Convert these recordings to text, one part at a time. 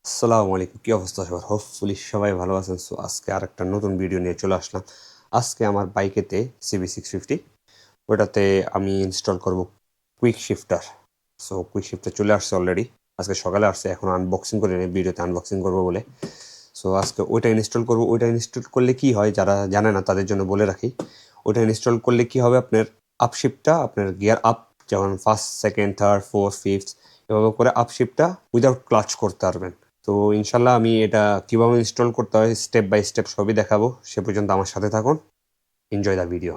আসসালামু আলাইকুম, কি অবস্থা সবার? হোপফুলি সবাই ভালো আছেন। সো আজকে আরেকটা নতুন ভিডিও নিয়ে চলে আসলাম। আজকে আমার বাইকেতে CB650 ওটাতে আমি ইনস্টল করব quick shifter. So quick shifter চলে আসছে অলরেডি, আজকে সকালে আসছে। এখন আনবক্সিং করে নিই, ভিডিওতে আনবক্সিং করব বলে। সো আজকে ওইটা ইনস্টল করব। ওইটা ইনস্টল করলে কি হয়, যারা জানে না তাদের জন্য বলে রাখি। ওইটা ইনস্টল করলে কি হবে, আপনার আপশিফটটা, আপনার গিয়ার আপ, যেমন first, second, third, fourth, fifth, এভাবে করে আপশিফটটা উইদাউট ক্লাচ করতে পারবেন। তো ইনশাল্লাহ আমি এটা কিভাবে ইনস্টল করতে হয় স্টেপ বাই স্টেপ সবই দেখাবো। সে পর্যন্ত আমার সাথে থাকুন। Enjoy the video.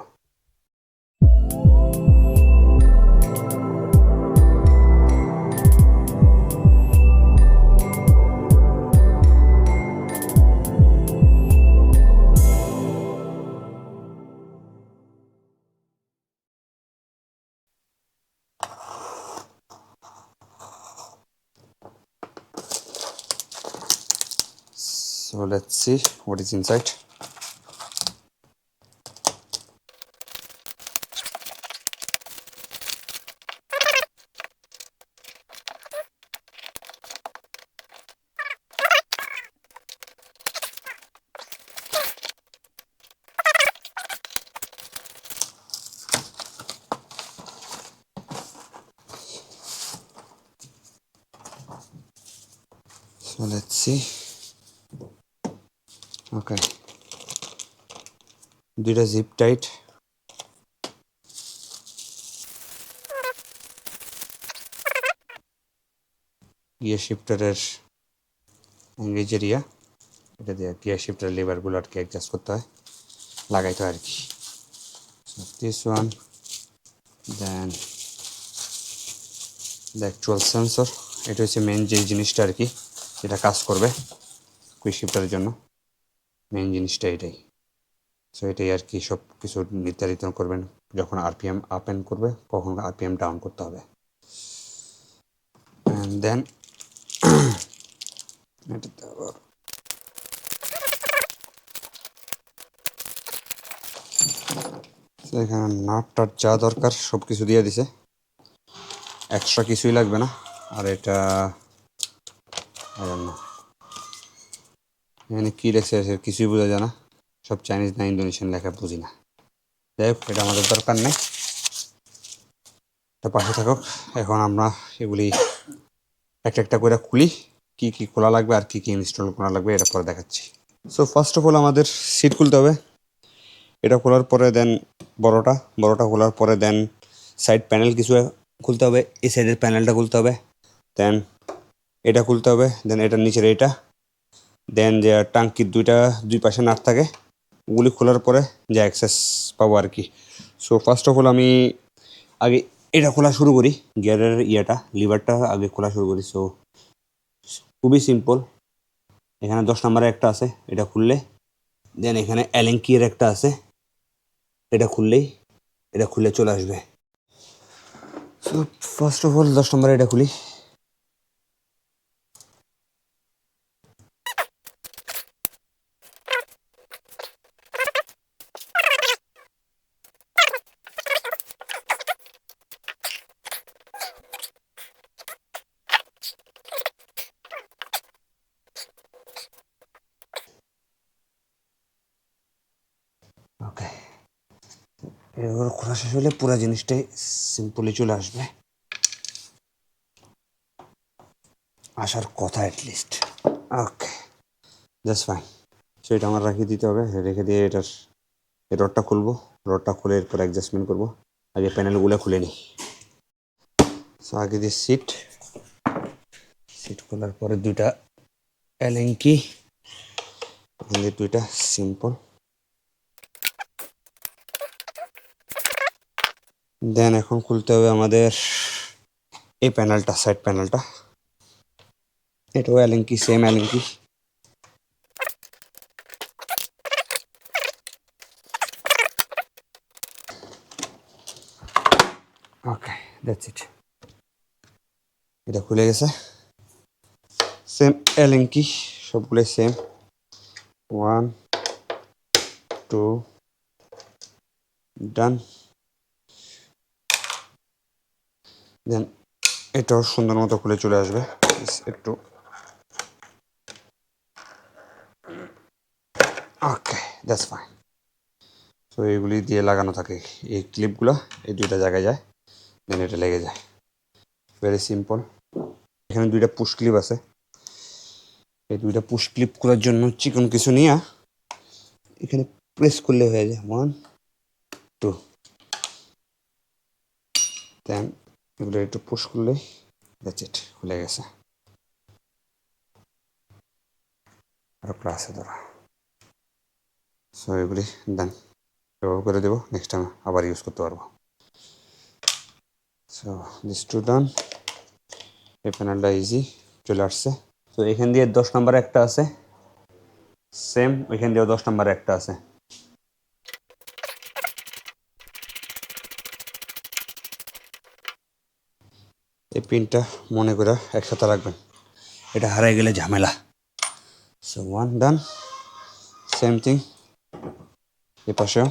So let's see what is inside. So let's see. Okay. দুইটা জিপ টাইট, গিয়ার শিফটারের এঙ্গেজ এরিয়া, এটা দিয়ে গিয়ার শিফটার লিভারগুলো আর কি অ্যাডজাস্ট করতে হয়, লাগাইতে হয় আর কি। So this one, then the actual sensor, এটা হচ্ছে মেন যে জিনিসটা আর কি, যেটা কাজ করবে কুইক শিফটারের জন্য। মেন জিনিসটা এটাই। সো এটাই আর কি, সব কিছু নির্ধারিত করবেন যখন আরপিএম আপ অ্যান্ড করবে, কখন আরপিএম ডাউন করতে হবে। অ্যান্ড দেন এটাতে আবার এখানে নাট টাট যা দরকার সব কিছু দিয়ে দিছে, এক্সট্রা কিছুই লাগবে না। আর এটা না, এখানে কী লেখছে কিছুই বোঝা যায় না, সব চাইনিজ না ইন্দোনেশিয়ান লেখা, বুঝি না। যাই হোক, এটা আমাদের দরকার নেই, এটা পাশে থাকুক। এখন আমরা এগুলি একটা একটা করে খুলি, কি কি খোলা লাগবে আর কি কি ইনস্টল করা লাগবে এটা পরে দেখাচ্ছি। সো ফার্স্ট অফ অল আমাদের সিট খুলতে হবে। এটা খোলার পরে দেন বড়টা খোলার পরে দেন সাইড প্যানেল কিছু খুলতে হবে, এই সাইডের প্যানেলটা খুলতে হবে, দেন এটা খুলতে হবে, দেন এটার নিচের এটা, দেন যে টাঙ্কির দুই পাশে নাট থাকে ওগুলি খোলার পরে যে অ্যাক্সেস পাবো আর কি। সো ফার্স্ট অফ অল আমি আগে এটা খোলা শুরু করি, গিয়ারের লিভারটা আগে খোলা শুরু করি। সো খুবই সিম্পল, এখানে 10 নম্বরে একটা আছে, এটা খুললে দেন এখানে অ্যালেঙ্কির একটা আছে, এটা খুললে চলে আসবে। সো ফার্স্ট অফ অল 10 নম্বরে এটা খুলি। ওকে, এবার খোলা শেষ হলে পুরো জিনিসটাই সিম্পলি চলে আসবে, আসার কথা অ্যাটলিস্ট। ওকে, জাস্ট ফাইন। সো এটা আমার রাখিয়ে দিতে হবে, রেখে দিয়ে এই রডটা খুলবো, রডটা খুলে এরপর অ্যাডজাস্টমেন্ট করবো। আগে প্যানেলগুলো খুলে নিই। সো আগে দিয়ে সিট খোলার পরে দুইটা অ্যালেঙ্কি, দুইটা সিম্পল, দেন এখন খুলতে হবে আমাদের এই প্যানেলটা, সাইড প্যানেলটা, এটাও অ্যালেঙ্কি, সেম অ্যালেঙ্কি। ওকে, দ্যাটস ইট, এটা খুলে গেছে। সেম অ্যালেঙ্কি, সবগুলো সেম, 1 2 ডান। দেন এটাও সুন্দর মতো খুলে চলে আসবে, একটু ওকে, দ্যাটস ফাইন। তো এগুলি দিয়ে লাগানো থাকে, এই ক্লিপগুলো এই দুইটা জায়গায় যায়, দেন এটা লেগে যায়। Very simple. এখানে দুইটা পুশ ক্লিপ আছে, এই দুইটা পুশ ক্লিপ করার জন্য চিকন কিছু নিয়ে এখানে প্রেস করলে হয়ে যায়। 1 2, দেন এগুলো একটু পুশ করলে দ্যাটস ইট, খুলে গেছে। আর আছে ধরা। সো এগুলি দেন ব্যবহার করে দেবো, নেক্সট টাইম আবার ইউজ করতে পারবো। সো দিস টু ডান। এই প্যানেলটা ইজি চলে আসছে। তো এখান দিয়ে 10 নম্বরে একটা আছে, সেম ওইখান দিয়েও 10 নম্বরে একটা আছে। এই পিনটা মনে করে একসাথে রাখবেন, এটা হারিয়ে গেলে ঝামেলা। সো 1 ডান। সেম থিং এ পাশেও।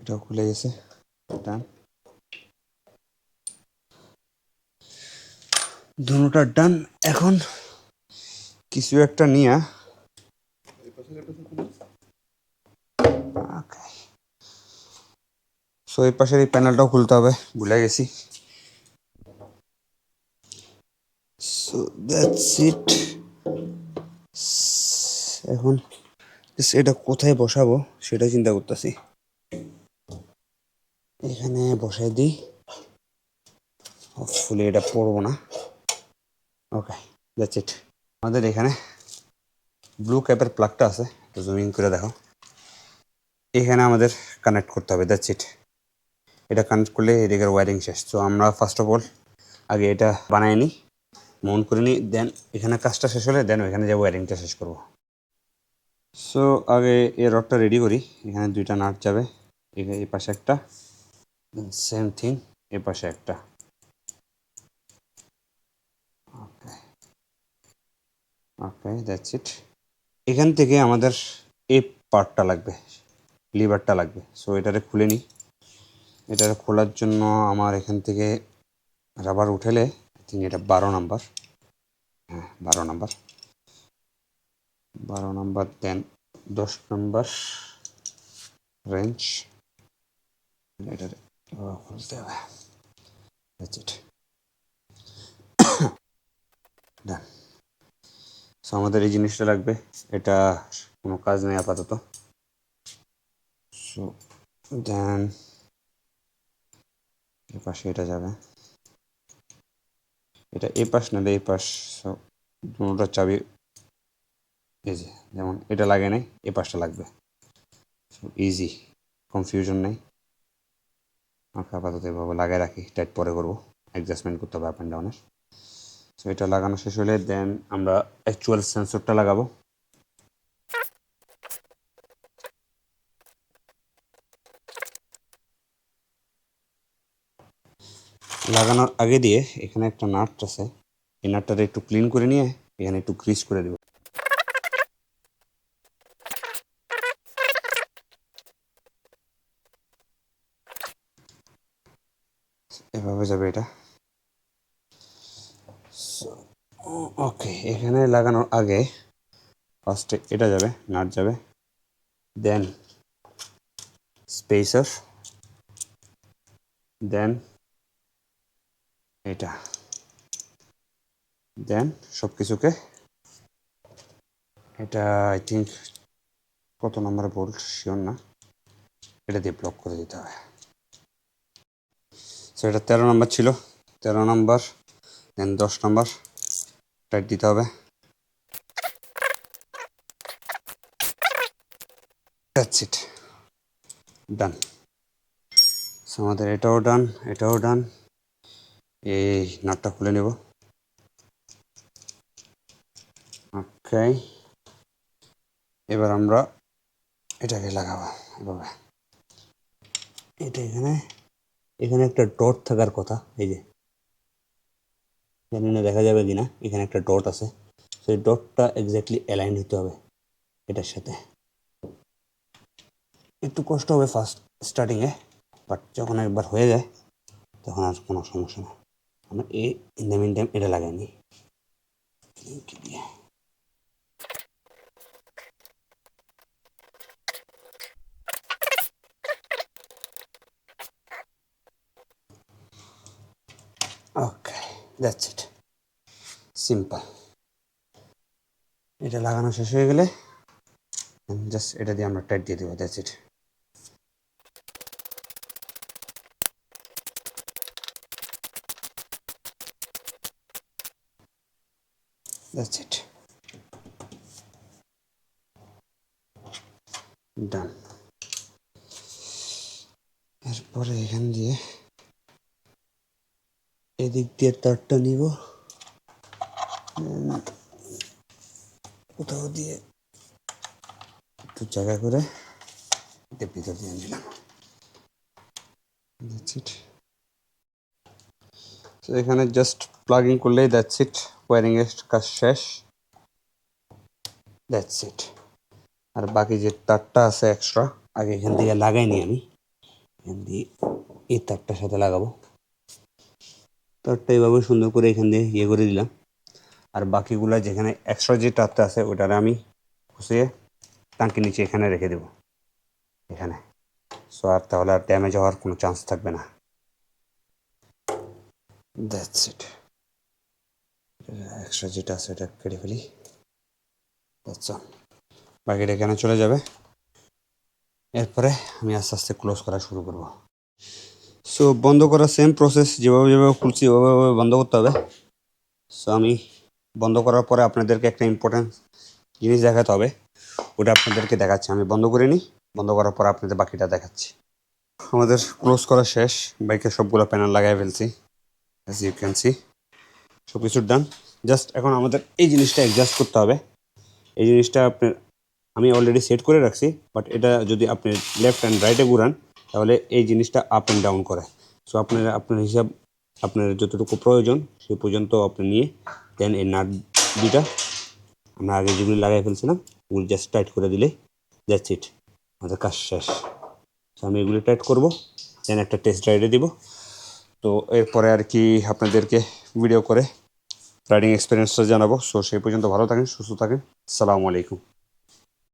এটাও খুলে গেছে, ডান। দুটোটা ডান। এখন কিছু একটা নিয়ে সো এই পাশের এই প্যানেলটাও খুলতে হবে, ভুলে গেছি। So that's it. এখন এটা কোথায় বসাবো সেটা চিন্তা করতেছি। এখানে বসাই দিই, হোপফুলি এটা পড়বো না। ওকে, দ্যাটস ইট। আমাদের এখানে ব্লু ক্যাপের প্লাগটা আছে, একটু জুমিং করে দেখো। এখানে আমাদের কানেক্ট করতে হবে, দ্যাটস ইট। এটা কানেক্ট করলে এদিকের ওয়্যারিং শেষ। তো আমরা ফার্স্ট অফ অল আগে এটা বানাই নিই, মাউন্ট করে নিই, দেন এখানে কাজটা শেষ হলে দেন ওইখানে যে ওয়্যারিংটা শেষ করবো। সো আগে এই রডটা রেডি করি। এখানে দুইটা নাট যাবে, এই পাশে একটা, সেম থিং এ পাশে একটা। ওকে ওকে, দ্যাটস ইট। এখান থেকে আমাদের এই পার্টটা লাগবে, লিভারটা লাগবে। সো এটারে খুলে নিই। এটারে খোলার জন্য আমার এখান থেকে রাবার উঠেলে আই থিঙ্ক এটা 12 নাম্বার। হ্যাঁ 12 নাম্বার, 12 নাম্বার, দেন 10 নাম্বার রেঞ্জ। এটারে খুলতে হবে, দ্যাটস ইট, ডান। সো আমাদের এই জিনিসটা লাগবে, এটা কোনো কাজ নেই আপাতত। সো দেন এ পাশে এটা যাবে, এটা এই পাশ না এই পাশ। সো দুটোর চাবি এই যে, যেমন এটা লাগে নাই, এ পাশটা লাগবে। সো ইজি, কনফিউশন নেই। ওকে, আপাতত এভাবে লাগাই রাখি, টাইট পরে করবো, অ্যাডজাস্টমেন্ট করতে হবে আপ অ্যান্ড ডাউনের। সো এটা লাগানো শেষ হলে দেন আমরা অ্যাকচুয়াল সেন্সরটা লাগাবো। লাগানোর আগে দিয়ে এখানে একটা নাট আছে, এই নাটটাতে একটু ক্লিন করে নিয়ে এখানে একটু গ্রিস করে দেব। এভাবে যাবে এটা। ওকে, এখানে লাগানোর আগে ফার্স্টে এটা যাবে, নাট যাবে, দেন স্পেসার, দেন এটা, দেন সব কিছুকে এটা আই থিঙ্ক কত নম্বর বোল্ট শিওর না, এটা দিয়ে ব্লক করে দিতে হবে। সো এটা 13 নম্বর ছিল, 13 নম্বর, দেন 10 নম্বর টাইট দিতে হবে। That's it, done. সো আমাদের এটাও ডান, এটাও ডান। এই নাটটা খুলে নেব। ওকে, এবার আমরা এটাকে লাগাবো এভাবে। এটা এখানে, এখানে একটা ডট থাকার কথা, এই যে, জানি না দেখা যাবে কিনা, এখানে একটা ডট আছে। সেই ডটটা এক্স্যাক্টলি অ্যালাইন হতে হবে এটার সাথে। একটু কষ্ট হবে ফার্স্ট স্টার্টিংয়ে, বাট যখন একবার হয়ে যায় তখন আর কোনো সমস্যা নেই। আমরা ইন দ্য মিন টাইম এটা লাগাই নি ওকে, দ্যাটস ইট, সিম্পল। এটা লাগানো শেষ হয়ে গেলে জাস্ট এটা দিয়ে আমরা টাইট দিয়ে দেবো, that's it. That's it. Done. এরপরে এখান দিয়ে এদিক দিয়ে তারটা নিব, কোথাও দিয়ে একটু জায়গা করে এটা ভিতর দিয়ে নিলাম। That's it. তো এখানে জাস্ট প্লাগিং করলেই দ্যাটস ইট, ওয়ারিং এর কাজ শেষ। That's it. আর বাকি যে তারটা আছে এক্সট্রা, আগে এখান থেকে লাগাইনি আমি, এখান দিয়ে এই তারটার সাথে লাগাবো। তারটা এইভাবে সুন্দর করে এখান দিয়ে ইয়ে করে দিলাম। আর বাকিগুলা যেখানে এক্সট্রা যে তারটা আছে ওটারে আমি খুশিয়ে টাঙ্কির নিচে এখানে রেখে দেব, এখানে। সো আর তাহলে আর ড্যামেজ হওয়ার কোনো চান্স থাকবে না। That's it. এক্সট্রা যেটা আছে এটা কেটে ফেলি। আচ্ছা, বাকিটা এখানে চলে যাবে। এরপরে আমি আস্তে আস্তে ক্লোজ করা শুরু করব। সো বন্ধ করার সেম প্রসেস, যেভাবে যেভাবে খুলছি ওভাবে বন্ধ করতে হবে। সো আমি বন্ধ করার পরে আপনাদেরকে একটা ইম্পর্টেন্ট জিনিস দেখাতে হবে, ওটা আপনাদেরকে দেখাচ্ছি। আমি বন্ধ করে নিই, বন্ধ করার পর আপনাদের বাকিটা দেখাচ্ছি। আমাদের ক্লোজ করা শেষ, বাইকের সবগুলো প্যানেল লাগাই ফেলছি, অ্যাজ ইউ ক্যান সি সব কিছু ডান। জাস্ট এখন আমাদের এই জিনিসটা অ্যাডজাস্ট করতে হবে। এই জিনিসটা আমি অলরেডি সেট করে রাখছি, বাট এটা যদি আপনি লেফট অ্যান্ড রাইটে ঘুরান তাহলে এই জিনিসটা আপ অ্যান্ড ডাউন করে। সো আপনার হিসাব, আপনার যতটুকু প্রয়োজন সেই পর্যন্ত আপনি নিয়ে দেন এই নাট দুইটা আমরা আগে যেগুলি লাগাই ফেলছিলাম ওগুলি জাস্ট টাইট করে দিলে দ্যাটস ইট, আমাদের কাজ শেষ। সো আমি এগুলি টাইট করবো, দেন একটা টেস্ট রাইডে দিব। তো এরপরে আর কি আপনাদেরকে ভিডিও করে রাইডিং এক্সপিরিয়েন্সটা জানাবো। সো সেই পর্যন্ত ভালো থাকেন, সুস্থ থাকেন। আসসালামু আলাইকুম।